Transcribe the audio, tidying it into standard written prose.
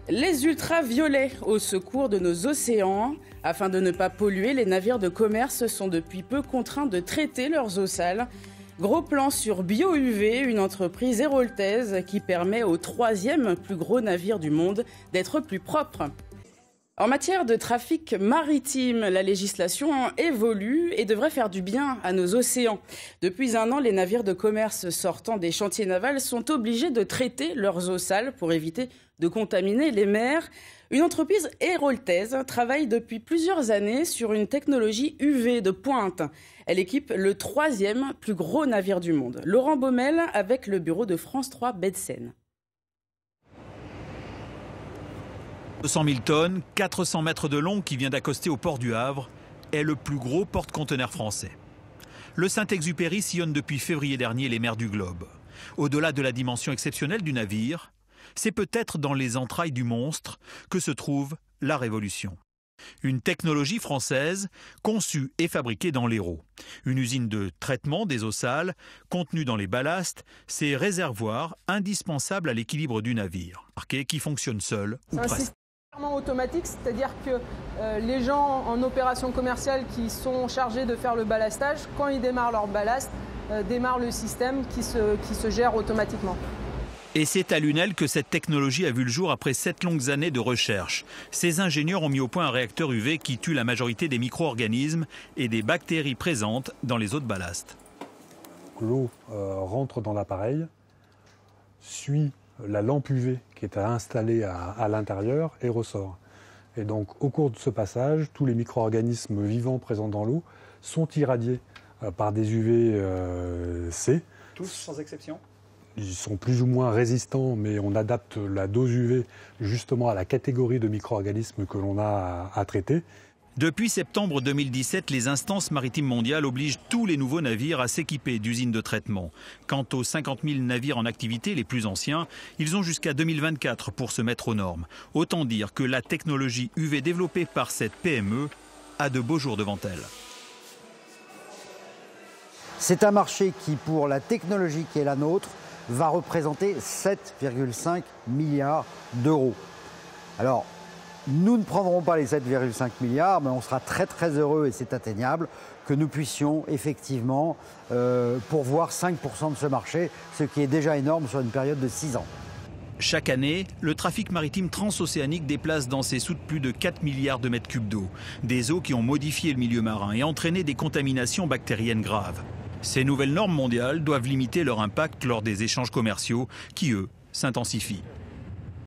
Les ultraviolets au secours de nos océans. Afin de ne pas polluer, les navires de commerce sont depuis peu contraints de traiter leurs eaux sales. Gros plan sur BioUV, une entreprise héroltaise qui permet au 3e plus gros navire du monde d'être plus propre. En matière de trafic maritime, la législation évolue et devrait faire du bien à nos océans. Depuis un an, les navires de commerce sortant des chantiers navals sont obligés de traiter leurs eaux sales pour éviter de contaminer les mers. Une entreprise héroltaise travaille depuis plusieurs années sur une technologie UV de pointe. Elle équipe le 3e plus gros navire du monde. Laurent Baumel avec le bureau de France 3 Baie de Seine. 200 000 tonnes, 400 mètres de long qui vient d'accoster au port du Havre, est le plus gros porte-conteneurs français. Le Saint-Exupéry sillonne depuis février dernier les mers du globe. Au-delà de la dimension exceptionnelle du navire, c'est peut-être dans les entrailles du monstre que se trouve la révolution. Une technologie française conçue et fabriquée dans l'Hérault. Une usine de traitement des eaux sales contenue dans les ballasts, ces réservoirs indispensables à l'équilibre du navire, qui fonctionne seul ou presque. Automatique, c'est-à-dire que les gens en opération commerciale qui sont chargés de faire le ballastage, quand ils démarrent leur ballast, démarrent le système qui se gère automatiquement. Et c'est à Lunel que cette technologie a vu le jour après 7 longues années de recherche. Ces ingénieurs ont mis au point un réacteur UV qui tue la majorité des micro-organismes et des bactéries présentes dans les eaux de ballast. L'eau rentre dans l'appareil, suit la lampe UV qui est installée à l'intérieur et ressort. Et donc au cours de ce passage, tous les micro-organismes vivants présents dans l'eau sont irradiés par des UVC. Tous sans exception ? Ils sont plus ou moins résistants, mais on adapte la dose UV justement à la catégorie de micro-organismes que l'on a à traiter. Depuis septembre 2017, les instances maritimes mondiales obligent tous les nouveaux navires à s'équiper d'usines de traitement. Quant aux 50 000 navires en activité, les plus anciens, ils ont jusqu'à 2024 pour se mettre aux normes. Autant dire que la technologie UV développée par cette PME a de beaux jours devant elle. C'est un marché qui, pour la technologie qui est la nôtre, va représenter 7,5 milliards d'euros. Alors, nous ne prendrons pas les 7,5 milliards, mais on sera très très heureux, et c'est atteignable, que nous puissions effectivement pourvoir 5% de ce marché, ce qui est déjà énorme sur une période de 6 ans. Chaque année, le trafic maritime transocéanique déplace dans ses soutes plus de 4 milliards de mètres cubes d'eau. Des eaux qui ont modifié le milieu marin et entraîné des contaminations bactériennes graves. Ces nouvelles normes mondiales doivent limiter leur impact lors des échanges commerciaux qui, eux, s'intensifient.